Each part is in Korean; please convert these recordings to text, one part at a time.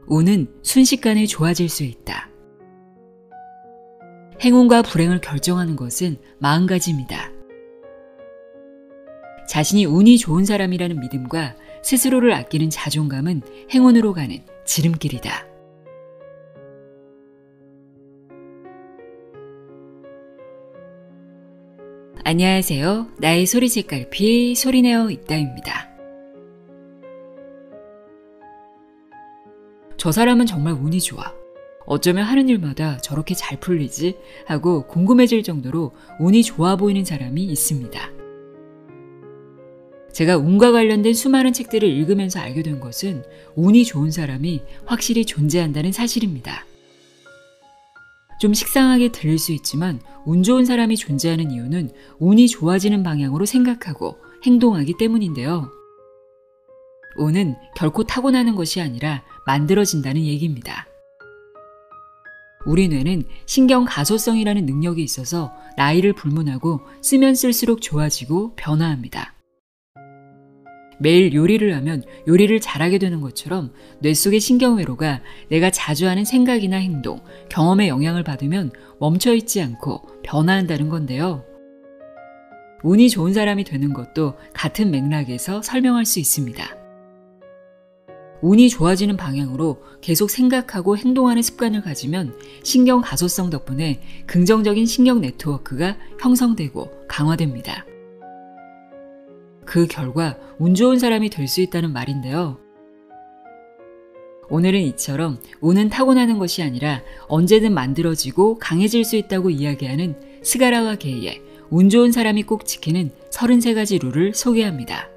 운은 순식간에 좋아질 수 있다. 행운과 불행을 결정하는 것은 마음가짐이다. 자신이 운이 좋은 사람이라는 믿음과 스스로를 아끼는 자존감은 행운으로 가는 지름길이다. 안녕하세요. 나의 소리 책갈피 소리내어 있다입니다. 저 사람은 정말 운이 좋아. 어쩌면 하는 일마다 저렇게 잘 풀리지? 하고 궁금해질 정도로 운이 좋아 보이는 사람이 있습니다. 제가 운과 관련된 수많은 책들을 읽으면서 알게 된 것은 운이 좋은 사람이 확실히 존재한다는 사실입니다. 좀 식상하게 들릴 수 있지만 운 좋은 사람이 존재하는 이유는 운이 좋아지는 방향으로 생각하고 행동하기 때문인데요. 운은 결코 타고나는 것이 아니라 만들어진다는 얘기입니다. 우리 뇌는 신경 가소성이라는 능력이 있어서 나이를 불문하고 쓰면 쓸수록 좋아지고 변화합니다. 매일 요리를 하면 요리를 잘하게 되는 것처럼 뇌 속의 신경회로가 내가 자주 하는 생각이나 행동, 경험에 영향을 받으면 멈춰있지 않고 변화한다는 건데요. 운이 좋은 사람이 되는 것도 같은 맥락에서 설명할 수 있습니다. 운이 좋아지는 방향으로 계속 생각하고 행동하는 습관을 가지면 신경 가소성 덕분에 긍정적인 신경 네트워크가 형성되고 강화됩니다. 그 결과 운 좋은 사람이 될 수 있다는 말인데요. 오늘은 이처럼 운은 타고나는 것이 아니라 언제든 만들어지고 강해질 수 있다고 이야기하는 스가라와 게이의 운 좋은 사람이 꼭 지키는 33가지 룰을 소개합니다.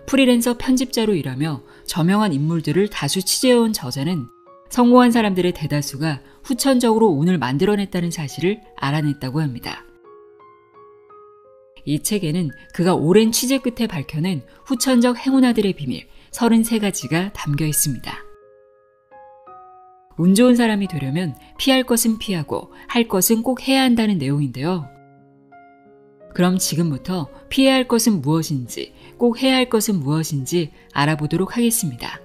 프리랜서 편집자로 일하며 저명한 인물들을 다수 취재해온 저자는 성공한 사람들의 대다수가 후천적으로 운을 만들어냈다는 사실을 알아냈다고 합니다. 이 책에는 그가 오랜 취재 끝에 밝혀낸 후천적 행운아들의 비밀 33가지가 담겨 있습니다. 운 좋은 사람이 되려면 피할 것은 피하고 할 것은 꼭 해야 한다는 내용인데요. 그럼 지금부터 피해야 할 것은 무엇인지, 꼭 해야 할 것은 무엇인지 알아보도록 하겠습니다.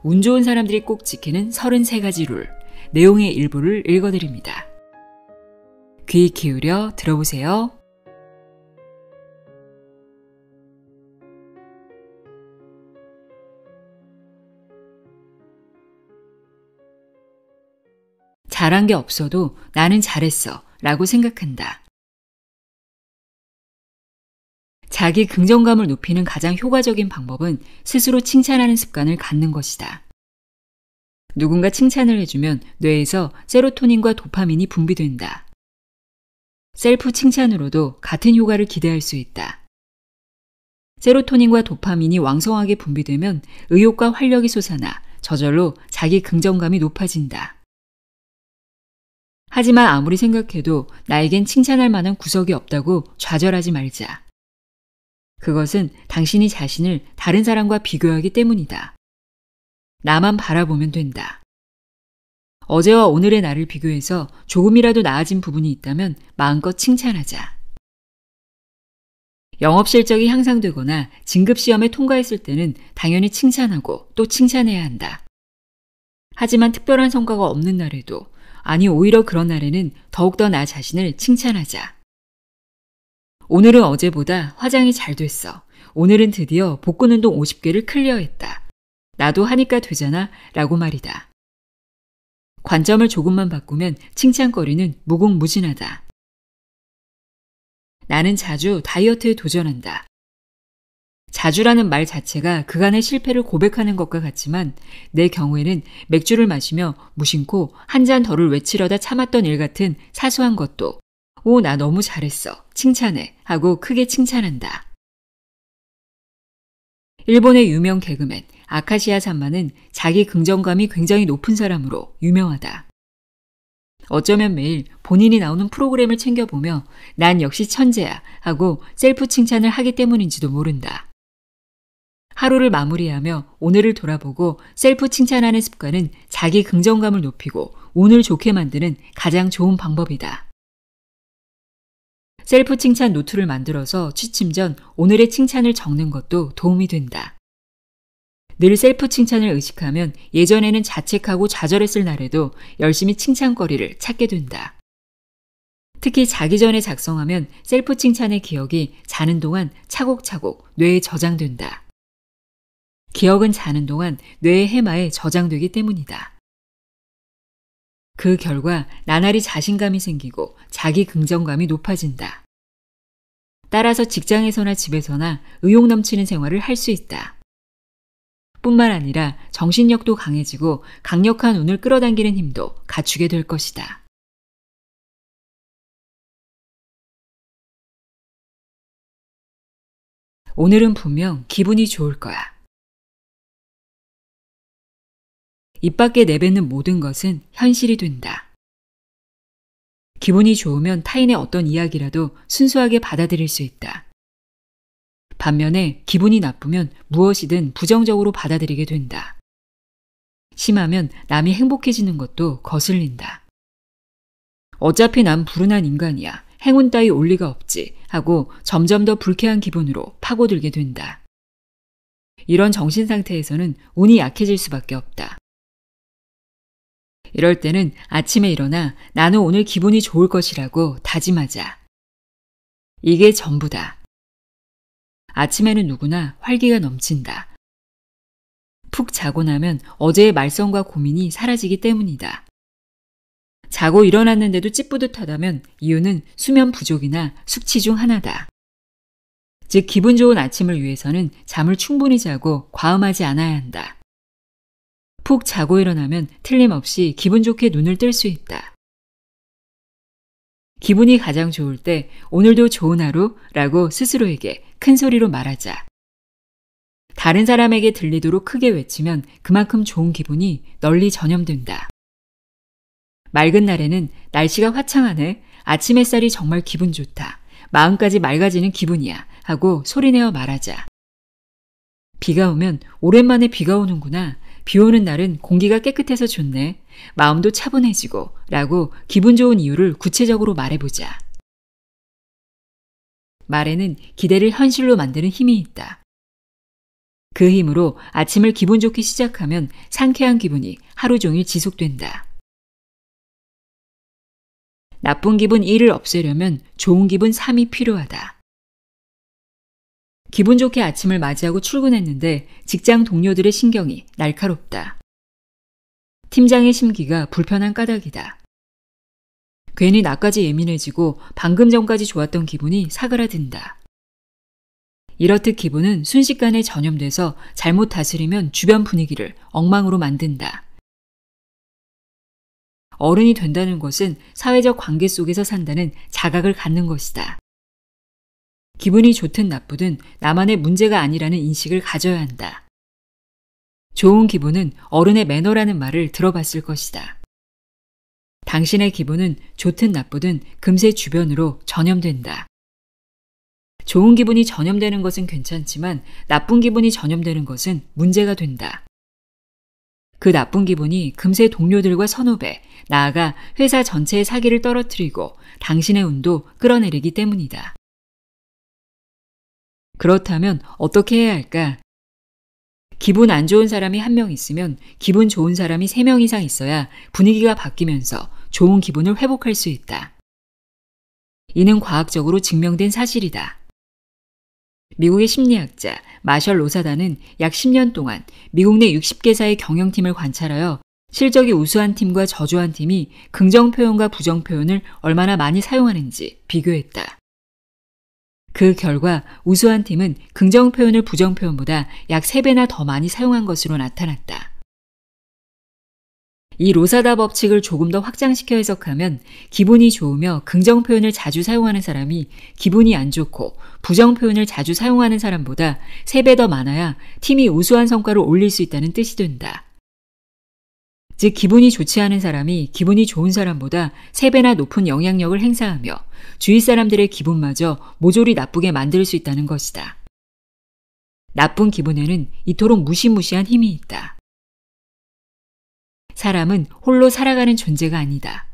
운 좋은 사람들이 꼭 지키는 33가지 룰, 내용의 일부를 읽어드립니다. 귀 기울여 들어보세요. 잘한 게 없어도 나는 잘했어 라고 생각한다. 자기 긍정감을 높이는 가장 효과적인 방법은 스스로 칭찬하는 습관을 갖는 것이다. 누군가 칭찬을 해주면 뇌에서 세로토닌과 도파민이 분비된다. 셀프 칭찬으로도 같은 효과를 기대할 수 있다. 세로토닌과 도파민이 왕성하게 분비되면 의욕과 활력이 솟아나 저절로 자기 긍정감이 높아진다. 하지만 아무리 생각해도 나에겐 칭찬할 만한 구석이 없다고 좌절하지 말자. 그것은 당신이 자신을 다른 사람과 비교하기 때문이다. 나만 바라보면 된다. 어제와 오늘의 나를 비교해서 조금이라도 나아진 부분이 있다면 마음껏 칭찬하자. 영업 실적이 향상되거나 진급시험에 통과했을 때는 당연히 칭찬하고 또 칭찬해야 한다. 하지만 특별한 성과가 없는 날에도, 아니 오히려 그런 날에는 더욱더 나 자신을 칭찬하자. 오늘은 어제보다 화장이 잘 됐어. 오늘은 드디어 복근 운동 50개를 클리어했다. 나도 하니까 되잖아 라고 말이다. 관점을 조금만 바꾸면 칭찬거리는 무궁무진하다. 나는 자주 다이어트에 도전한다. 자주라는 말 자체가 그간의 실패를 고백하는 것과 같지만 내 경우에는 맥주를 마시며 무심코 한 잔 더를 외치려다 참았던 일 같은 사소한 것도 오, 나 너무 잘했어. 칭찬해. 하고 크게 칭찬한다. 일본의 유명 개그맨 아카시아 산마는 자기 긍정감이 굉장히 높은 사람으로 유명하다. 어쩌면 매일 본인이 나오는 프로그램을 챙겨보며 난 역시 천재야 하고 셀프 칭찬을 하기 때문인지도 모른다. 하루를 마무리하며 오늘을 돌아보고 셀프 칭찬하는 습관은 자기 긍정감을 높이고 운을 좋게 만드는 가장 좋은 방법이다. 셀프 칭찬 노트를 만들어서 취침 전 오늘의 칭찬을 적는 것도 도움이 된다. 늘 셀프 칭찬을 의식하면 예전에는 자책하고 좌절했을 날에도 열심히 칭찬거리를 찾게 된다. 특히 자기 전에 작성하면 셀프 칭찬의 기억이 자는 동안 차곡차곡 뇌에 저장된다. 기억은 자는 동안 뇌의 해마에 저장되기 때문이다. 그 결과 나날이 자신감이 생기고 자기 긍정감이 높아진다. 따라서 직장에서나 집에서나 의욕 넘치는 생활을 할 수 있다. 뿐만 아니라 정신력도 강해지고 강력한 운을 끌어당기는 힘도 갖추게 될 것이다. 오늘은 분명 기분이 좋을 거야. 입 밖에 내뱉는 모든 것은 현실이 된다. 기분이 좋으면 타인의 어떤 이야기라도 순수하게 받아들일 수 있다. 반면에 기분이 나쁘면 무엇이든 부정적으로 받아들이게 된다. 심하면 남이 행복해지는 것도 거슬린다. 어차피 난 불운한 인간이야. 행운 따위 올 리가 없지 하고 점점 더 불쾌한 기분으로 파고들게 된다. 이런 정신 상태에서는 운이 약해질 수밖에 없다. 이럴 때는 아침에 일어나 나는 오늘 기분이 좋을 것이라고 다짐하자. 이게 전부다. 아침에는 누구나 활기가 넘친다. 푹 자고 나면 어제의 말썽과 고민이 사라지기 때문이다. 자고 일어났는데도 찌뿌듯하다면 이유는 수면 부족이나 숙취 중 하나다. 즉 기분 좋은 아침을 위해서는 잠을 충분히 자고 과음하지 않아야 한다. 푹 자고 일어나면 틀림없이 기분 좋게 눈을 뜰 수 있다. 기분이 가장 좋을 때 오늘도 좋은 하루라고 스스로에게 큰 소리로 말하자. 다른 사람에게 들리도록 크게 외치면 그만큼 좋은 기분이 널리 전염된다. 맑은 날에는 날씨가 화창하네. 아침 햇살이 정말 기분 좋다. 마음까지 맑아지는 기분이야. 하고 소리내어 말하자. 비가 오면 오랜만에 비가 오는구나. 비 오는 날은 공기가 깨끗해서 좋네. 마음도 차분해지고 라고 기분 좋은 이유를 구체적으로 말해보자. 말에는 기대를 현실로 만드는 힘이 있다. 그 힘으로 아침을 기분 좋게 시작하면 상쾌한 기분이 하루 종일 지속된다. 나쁜 기분 1을 없애려면 좋은 기분 3이 필요하다. 기분 좋게 아침을 맞이하고 출근했는데 직장 동료들의 신경이 날카롭다. 팀장의 심기가 불편한 까닭이다. 괜히 나까지 예민해지고 방금 전까지 좋았던 기분이 사그라든다. 이렇듯 기분은 순식간에 전염돼서 잘못 다스리면 주변 분위기를 엉망으로 만든다. 어른이 된다는 것은 사회적 관계 속에서 산다는 자각을 갖는 것이다. 기분이 좋든 나쁘든 나만의 문제가 아니라는 인식을 가져야 한다. 좋은 기분은 어른의 매너라는 말을 들어봤을 것이다. 당신의 기분은 좋든 나쁘든 금세 주변으로 전염된다. 좋은 기분이 전염되는 것은 괜찮지만 나쁜 기분이 전염되는 것은 문제가 된다. 그 나쁜 기분이 금세 동료들과 선후배, 나아가 회사 전체의 사기를 떨어뜨리고 당신의 운도 끌어내리기 때문이다. 그렇다면 어떻게 해야 할까? 기분 안 좋은 사람이 1명 있으면 기분 좋은 사람이 3명 이상 있어야 분위기가 바뀌면서 좋은 기분을 회복할 수 있다. 이는 과학적으로 증명된 사실이다. 미국의 심리학자 마셜 로사다는 약 10년 동안 미국 내 60개사의 경영팀을 관찰하여 실적이 우수한 팀과 저조한 팀이 긍정 표현과 부정 표현을 얼마나 많이 사용하는지 비교했다. 그 결과 우수한 팀은 긍정 표현을 부정 표현보다 약 3배나 더 많이 사용한 것으로 나타났다. 이 로사다 법칙을 조금 더 확장시켜 해석하면 기분이 좋으며 긍정 표현을 자주 사용하는 사람이 기분이 안 좋고 부정 표현을 자주 사용하는 사람보다 3배 더 많아야 팀이 우수한 성과를 올릴 수 있다는 뜻이 된다. 즉 기분이 좋지 않은 사람이 기분이 좋은 사람보다 3배나 높은 영향력을 행사하며 주위 사람들의 기분마저 모조리 나쁘게 만들 수 있다는 것이다. 나쁜 기분에는 이토록 무시무시한 힘이 있다. 사람은 홀로 살아가는 존재가 아니다.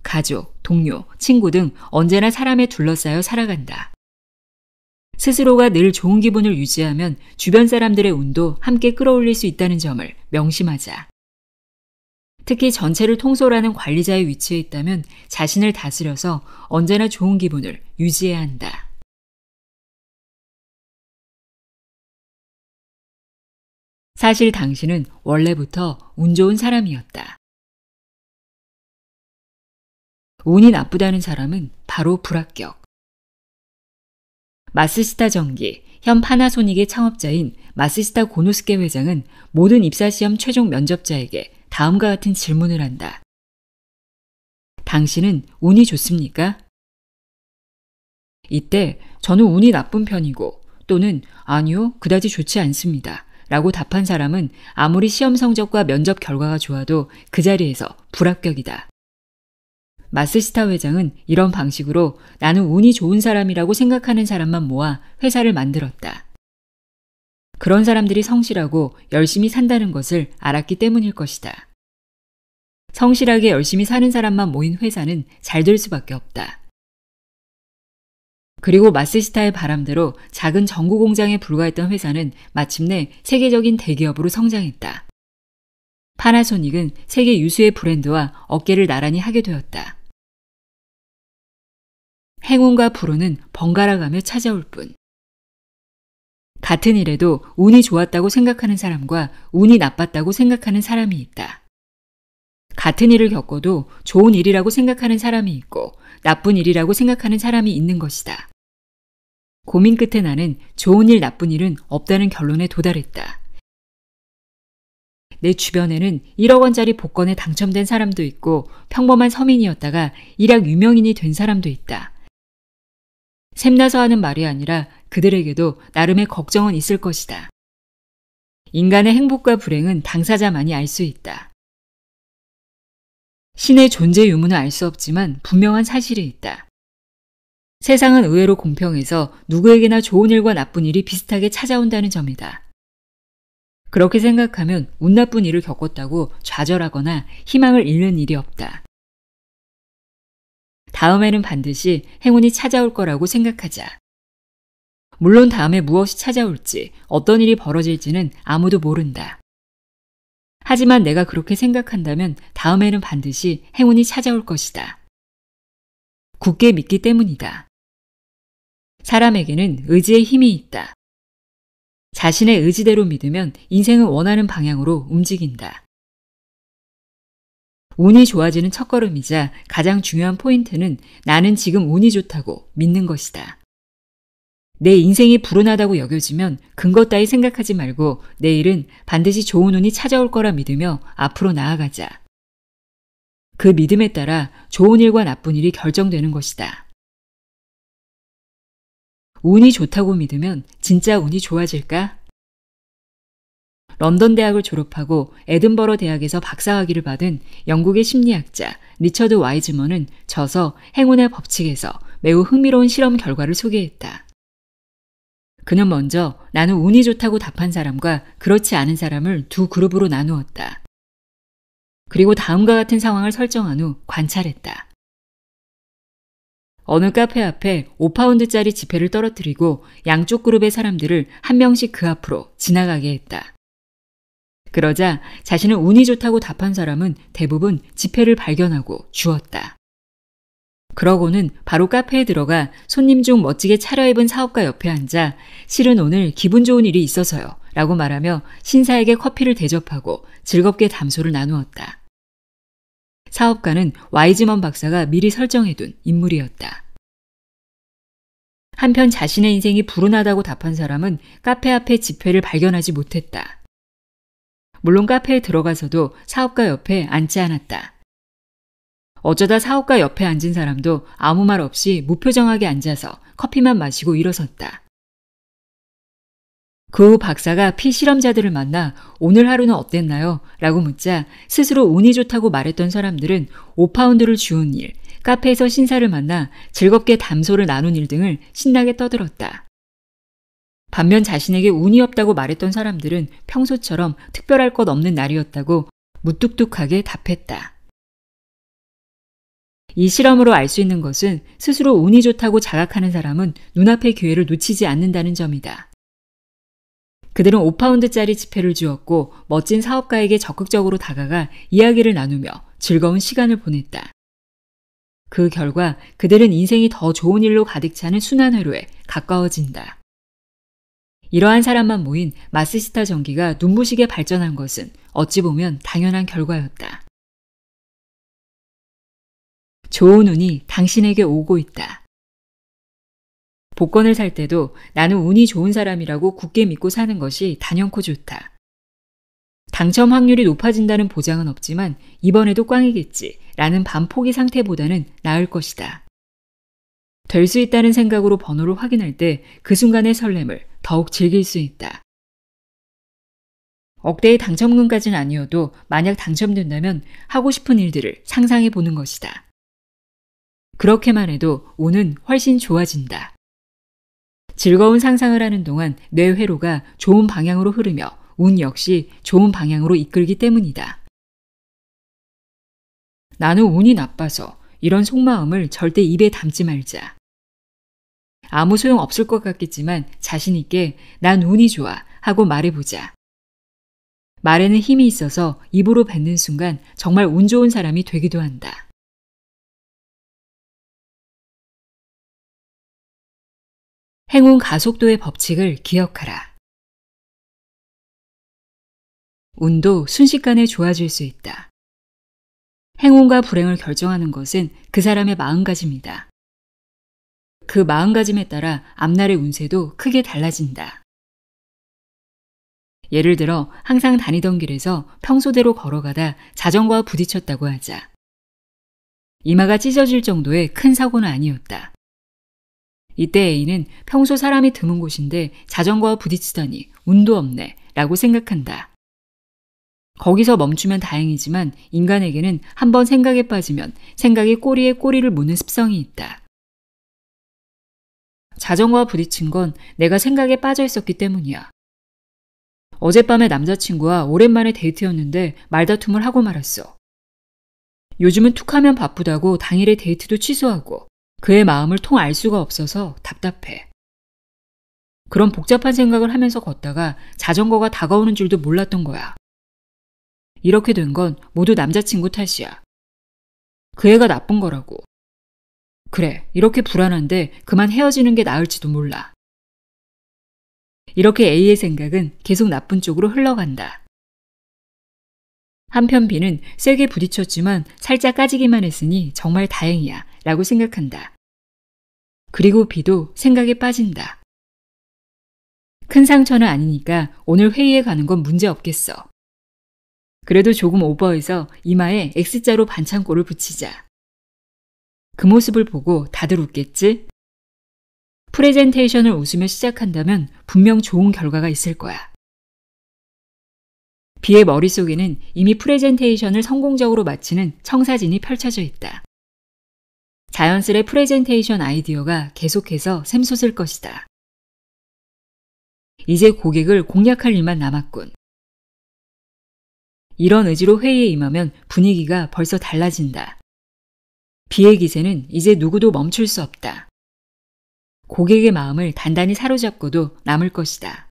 가족, 동료, 친구 등 언제나 사람에 둘러싸여 살아간다. 스스로가 늘 좋은 기분을 유지하면 주변 사람들의 운도 함께 끌어올릴 수 있다는 점을 명심하자. 특히 전체를 통솔하는 관리자의 위치에 있다면 자신을 다스려서 언제나 좋은 기분을 유지해야 한다. 사실 당신은 원래부터 운 좋은 사람이었다. 운이 나쁘다는 사람은 바로 불합격. 마쓰시타 전기, 현 파나소닉의 창업자인 마쓰시타 고노스케 회장은 모든 입사시험 최종 면접자에게 다음과 같은 질문을 한다. 당신은 운이 좋습니까? 이때 저는 운이 나쁜 편이고 또는 아니요, 그다지 좋지 않습니다. 라고 답한 사람은 아무리 시험 성적과 면접 결과가 좋아도 그 자리에서 불합격이다. 마쓰시타 회장은 이런 방식으로 나는 운이 좋은 사람이라고 생각하는 사람만 모아 회사를 만들었다. 그런 사람들이 성실하고 열심히 산다는 것을 알았기 때문일 것이다. 성실하게 열심히 사는 사람만 모인 회사는 잘 될 수밖에 없다. 그리고 마쓰시타의 바람대로 작은 전구 공장에 불과했던 회사는 마침내 세계적인 대기업으로 성장했다. 파나소닉은 세계 유수의 브랜드와 어깨를 나란히 하게 되었다. 행운과 불운은 번갈아가며 찾아올 뿐. 같은 일에도 운이 좋았다고 생각하는 사람과 운이 나빴다고 생각하는 사람이 있다. 같은 일을 겪어도 좋은 일이라고 생각하는 사람이 있고 나쁜 일이라고 생각하는 사람이 있는 것이다. 고민 끝에 나는 좋은 일, 나쁜 일은 없다는 결론에 도달했다. 내 주변에는 1억 원짜리 복권에 당첨된 사람도 있고 평범한 서민이었다가 일약 유명인이 된 사람도 있다. 샘나서 하는 말이 아니라 그들에게도 나름의 걱정은 있을 것이다. 인간의 행복과 불행은 당사자만이 알 수 있다. 신의 존재 유무는 알 수 없지만 분명한 사실이 있다. 세상은 의외로 공평해서 누구에게나 좋은 일과 나쁜 일이 비슷하게 찾아온다는 점이다. 그렇게 생각하면 운 나쁜 일을 겪었다고 좌절하거나 희망을 잃는 일이 없다. 다음에는 반드시 행운이 찾아올 거라고 생각하자. 물론 다음에 무엇이 찾아올지, 어떤 일이 벌어질지는 아무도 모른다. 하지만 내가 그렇게 생각한다면 다음에는 반드시 행운이 찾아올 것이다. 굳게 믿기 때문이다. 사람에게는 의지의 힘이 있다. 자신의 의지대로 믿으면 인생은 원하는 방향으로 움직인다. 운이 좋아지는 첫걸음이자 가장 중요한 포인트는 나는 지금 운이 좋다고 믿는 것이다. 내 인생이 불운하다고 여겨지면 근거 따위 생각하지 말고 내일은 반드시 좋은 운이 찾아올 거라 믿으며 앞으로 나아가자. 그 믿음에 따라 좋은 일과 나쁜 일이 결정되는 것이다. 운이 좋다고 믿으면 진짜 운이 좋아질까? 런던 대학을 졸업하고 에든버러 대학에서 박사학위를 받은 영국의 심리학자 리처드 와이즈먼은 저서 행운의 법칙에서 매우 흥미로운 실험 결과를 소개했다. 그는 먼저 나는 운이 좋다고 답한 사람과 그렇지 않은 사람을 두 그룹으로 나누었다. 그리고 다음과 같은 상황을 설정한 후 관찰했다. 어느 카페 앞에 5파운드짜리 지폐를 떨어뜨리고 양쪽 그룹의 사람들을 한 명씩 그 앞으로 지나가게 했다. 그러자 자신은 운이 좋다고 답한 사람은 대부분 지폐를 발견하고 주었다. 그러고는 바로 카페에 들어가 손님 중 멋지게 차려입은 사업가 옆에 앉아 실은 오늘 기분 좋은 일이 있어서요 라고 말하며 신사에게 커피를 대접하고 즐겁게 담소를 나누었다. 사업가는 와이즈먼 박사가 미리 설정해둔 인물이었다. 한편 자신의 인생이 불운하다고 답한 사람은 카페 앞에 지폐를 발견하지 못했다. 물론 카페에 들어가서도 사업가 옆에 앉지 않았다. 어쩌다 사업가 옆에 앉은 사람도 아무 말 없이 무표정하게 앉아서 커피만 마시고 일어섰다. 그 후 박사가 피실험자들을 만나 오늘 하루는 어땠나요? 라고 묻자 스스로 운이 좋다고 말했던 사람들은 5파운드를 주운 일, 카페에서 신사를 만나 즐겁게 담소를 나눈 일 등을 신나게 떠들었다. 반면 자신에게 운이 없다고 말했던 사람들은 평소처럼 특별할 것 없는 날이었다고 무뚝뚝하게 답했다. 이 실험으로 알 수 있는 것은 스스로 운이 좋다고 자각하는 사람은 눈앞의 기회를 놓치지 않는다는 점이다. 그들은 5파운드짜리 지폐를 주었고 멋진 사업가에게 적극적으로 다가가 이야기를 나누며 즐거운 시간을 보냈다. 그 결과 그들은 인생이 더 좋은 일로 가득 차는 순환회로에 가까워진다. 이러한 사람만 모인 마스시타 전기가 눈부시게 발전한 것은 어찌 보면 당연한 결과였다. 좋은 운이 당신에게 오고 있다. 복권을 살 때도 나는 운이 좋은 사람이라고 굳게 믿고 사는 것이 단연코 좋다. 당첨 확률이 높아진다는 보장은 없지만 이번에도 꽝이겠지 라는 반포기 상태보다는 나을 것이다. 될 수 있다는 생각으로 번호를 확인할 때 그 순간의 설렘을 더욱 즐길 수 있다. 억대의 당첨금까지는 아니어도 만약 당첨된다면 하고 싶은 일들을 상상해 보는 것이다. 그렇게만 해도 운은 훨씬 좋아진다. 즐거운 상상을 하는 동안 뇌 회로가 좋은 방향으로 흐르며 운 역시 좋은 방향으로 이끌기 때문이다. 나는 운이 나빠서 이런 속마음을 절대 입에 담지 말자. 아무 소용 없을 것 같겠지만 자신 있게 난 운이 좋아 하고 말해보자. 말에는 힘이 있어서 입으로 뱉는 순간 정말 운 좋은 사람이 되기도 한다. 행운 가속도의 법칙을 기억하라. 운도 순식간에 좋아질 수 있다. 행운과 불행을 결정하는 것은 그 사람의 마음가짐이다. 그 마음가짐에 따라 앞날의 운세도 크게 달라진다. 예를 들어 항상 다니던 길에서 평소대로 걸어가다 자전거와 부딪혔다고 하자. 이마가 찢어질 정도의 큰 사고는 아니었다. 이때 A는 평소 사람이 드문 곳인데 자전거와 부딪히다니 운도 없네 라고 생각한다. 거기서 멈추면 다행이지만 인간에게는 한번 생각에 빠지면 생각이 꼬리에 꼬리를 무는 습성이 있다. 자전거와 부딪힌 건 내가 생각에 빠져 있었기 때문이야. 어젯밤에 남자친구와 오랜만에 데이트였는데 말다툼을 하고 말았어. 요즘은 툭하면 바쁘다고 당일의 데이트도 취소하고 그의 마음을 알 수가 없어서 답답해. 그런 복잡한 생각을 하면서 걷다가 자전거가 다가오는 줄도 몰랐던 거야. 이렇게 된 건 모두 남자친구 탓이야. 그 애가 나쁜 거라고. 그래, 이렇게 불안한데 그만 헤어지는 게 나을지도 몰라. 이렇게 A의 생각은 계속 나쁜 쪽으로 흘러간다. 한편 B는 세게 부딪혔지만 살짝 까지기만 했으니 정말 다행이야 라고 생각한다. 그리고 B도 생각에 빠진다. 큰 상처는 아니니까 오늘 회의에 가는 건 문제 없겠어. 그래도 조금 오버해서 이마에 X자로 반창고를 붙이자. 그 모습을 보고 다들 웃겠지? 프레젠테이션을 웃으며 시작한다면 분명 좋은 결과가 있을 거야. B의 머릿속에는 이미 프레젠테이션을 성공적으로 마치는 청사진이 펼쳐져 있다. 자연스레 프레젠테이션 아이디어가 계속해서 샘솟을 것이다. 이제 고객을 공략할 일만 남았군. 이런 의지로 회의에 임하면 분위기가 벌써 달라진다. B의 기세는 이제 누구도 멈출 수 없다. 고객의 마음을 단단히 사로잡고도 남을 것이다.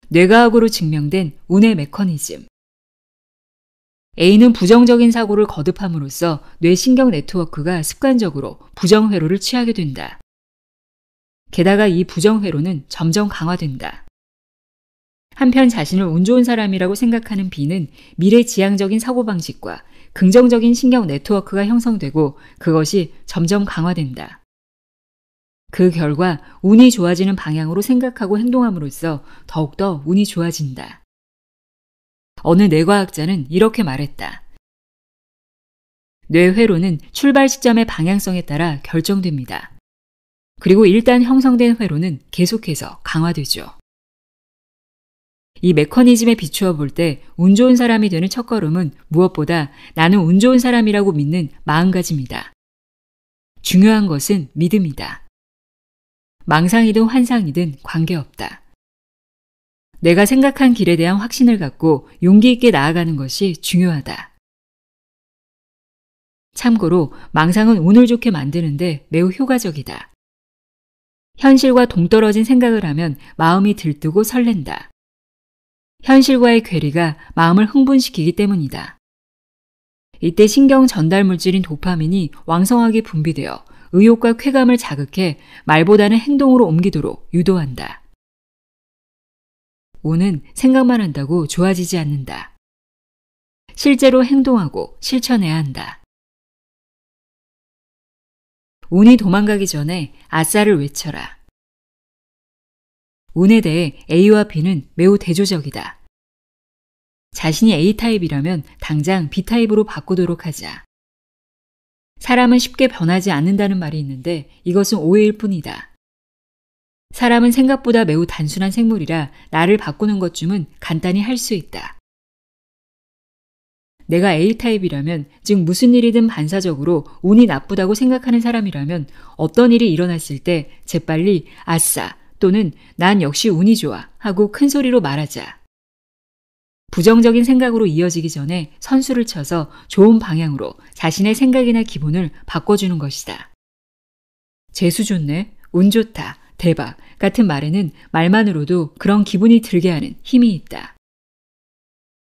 뇌과학으로 증명된 운의 메커니즘. A는 부정적인 사고를 거듭함으로써 뇌신경 네트워크가 습관적으로 부정회로를 취하게 된다. 게다가 이 부정회로는 점점 강화된다. 한편 자신을 운 좋은 사람이라고 생각하는 B는 미래지향적인 사고방식과 긍정적인 신경 네트워크가 형성되고 그것이 점점 강화된다. 그 결과 운이 좋아지는 방향으로 생각하고 행동함으로써 더욱더 운이 좋아진다. 어느 뇌과학자는 이렇게 말했다. 뇌회로는 출발 시점의 방향성에 따라 결정됩니다. 그리고 일단 형성된 회로는 계속해서 강화되죠. 이 메커니즘에 비추어 볼 때 운 좋은 사람이 되는 첫걸음은 무엇보다 나는 운 좋은 사람이라고 믿는 마음가짐이다. 중요한 것은 믿음이다. 망상이든 환상이든 관계없다. 내가 생각한 길에 대한 확신을 갖고 용기 있게 나아가는 것이 중요하다. 참고로 망상은 운을 좋게 만드는데 매우 효과적이다. 현실과 동떨어진 생각을 하면 마음이 들뜨고 설렌다. 현실과의 괴리가 마음을 흥분시키기 때문이다. 이때 신경 전달 물질인 도파민이 왕성하게 분비되어 의욕과 쾌감을 자극해 말보다는 행동으로 옮기도록 유도한다. 운은 생각만 한다고 좋아지지 않는다. 실제로 행동하고 실천해야 한다. 운이 도망가기 전에 아싸를 외쳐라. 운에 대해 A와 B는 매우 대조적이다. 자신이 A타입이라면 당장 B타입으로 바꾸도록 하자. 사람은 쉽게 변하지 않는다는 말이 있는데 이것은 오해일 뿐이다. 사람은 생각보다 매우 단순한 생물이라 나를 바꾸는 것 쯤은 간단히 할 수 있다. 내가 A타입이라면, 즉 무슨 일이든 반사적으로 운이 나쁘다고 생각하는 사람이라면 어떤 일이 일어났을 때 재빨리 아싸 또는 난 역시 운이 좋아 하고 큰 소리로 말하자. 부정적인 생각으로 이어지기 전에 선수를 쳐서 좋은 방향으로 자신의 생각이나 기분을 바꿔주는 것이다. 재수 좋네, 운 좋다, 대박 같은 말에는 말만으로도 그런 기분이 들게 하는 힘이 있다.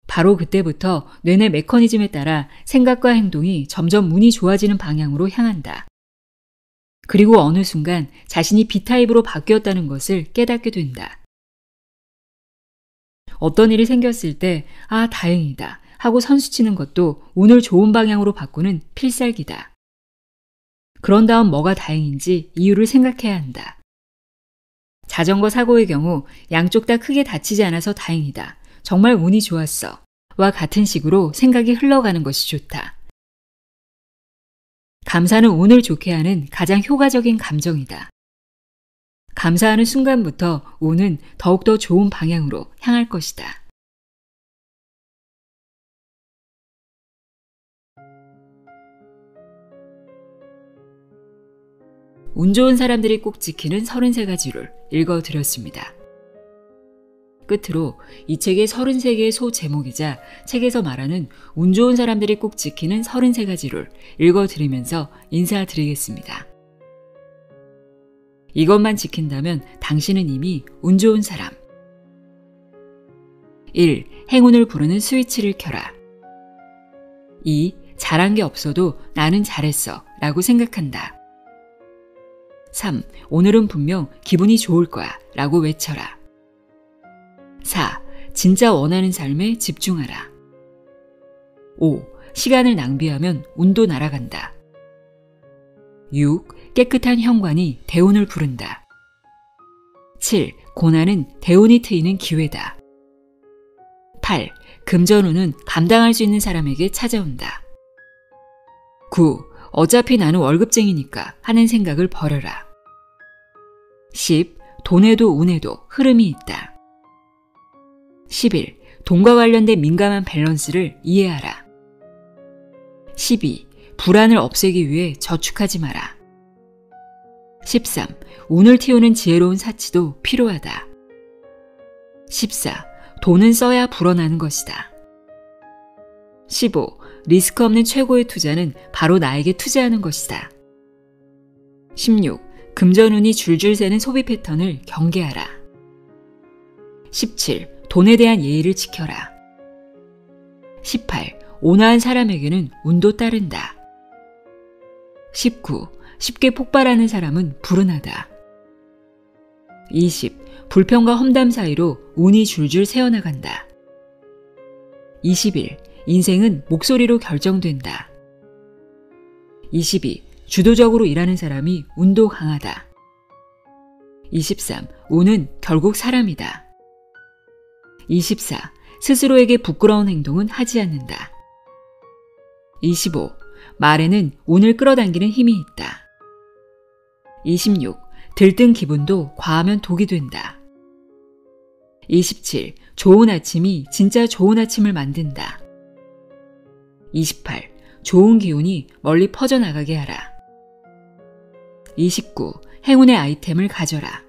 바로 그때부터 뇌내 메커니즘에 따라 생각과 행동이 점점 운이 좋아지는 방향으로 향한다. 그리고 어느 순간 자신이 B타입으로 바뀌었다는 것을 깨닫게 된다. 어떤 일이 생겼을 때 아, 다행이다 하고 선수치는 것도 운을 좋은 방향으로 바꾸는 필살기다. 그런 다음 뭐가 다행인지 이유를 생각해야 한다. 자전거 사고의 경우 양쪽 다 크게 다치지 않아서 다행이다. 정말 운이 좋았어. 와 같은 식으로 생각이 흘러가는 것이 좋다. 감사는 운을 좋게 하는 가장 효과적인 감정이다. 감사하는 순간부터 운은 더욱더 좋은 방향으로 향할 것이다. 운 좋은 사람들이 꼭 지키는 33가지 룰 읽어드렸습니다. 끝으로 이 책의 33개의 소 제목이자 책에서 말하는 운 좋은 사람들이 꼭 지키는 33가지 룰 읽어드리면서 인사드리겠습니다. 이것만 지킨다면 당신은 이미 운 좋은 사람. 1. 행운을 부르는 스위치를 켜라. 2. 잘한 게 없어도 나는 잘했어 라고 생각한다. 3. 오늘은 분명 기분이 좋을 거야 라고 외쳐라. 4. 진짜 원하는 삶에 집중하라. 5. 시간을 낭비하면 운도 날아간다. 6. 깨끗한 현관이 대운을 부른다. 7. 고난은 대운이 트이는 기회다. 8. 금전운은 감당할 수 있는 사람에게 찾아온다. 9. 어차피 나는 월급쟁이니까 하는 생각을 버려라. 10. 돈에도 운에도 흐름이 있다. 11. 돈과 관련된 민감한 밸런스를 이해하라. 12. 불안을 없애기 위해 저축하지 마라. 13. 운을 틔우는 지혜로운 사치도 필요하다. 14. 돈은 써야 불어나는 것이다. 15. 리스크 없는 최고의 투자는 바로 나에게 투자하는 것이다. 16. 금전운이 줄줄 새는 소비 패턴을 경계하라. 17. 돈에 대한 예의를 지켜라. 18. 온화한 사람에게는 운도 따른다. 19. 쉽게 폭발하는 사람은 불운하다. 20. 불평과 험담 사이로 운이 줄줄 새어나간다. 21. 인생은 목소리로 결정된다. 22. 주도적으로 일하는 사람이 운도 강하다. 23. 운은 결국 사람이다. 24. 스스로에게 부끄러운 행동은 하지 않는다. 25. 말에는 운을 끌어당기는 힘이 있다. 26. 들뜬 기분도 과하면 독이 된다. 27. 좋은 아침이 진짜 좋은 아침을 만든다. 28. 좋은 기운이 멀리 퍼져나가게 하라. 29. 행운의 아이템을 가져라.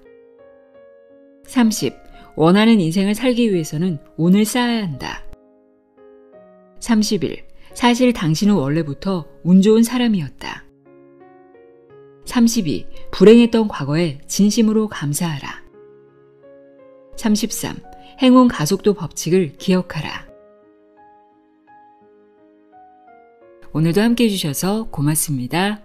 30. 원하는 인생을 살기 위해서는 운을 쌓아야 한다. 31. 사실 당신은 원래부터 운 좋은 사람이었다. 32. 불행했던 과거에 진심으로 감사하라. 33. 행운 가속도 법칙을 기억하라. 오늘도 함께 해주셔서 고맙습니다.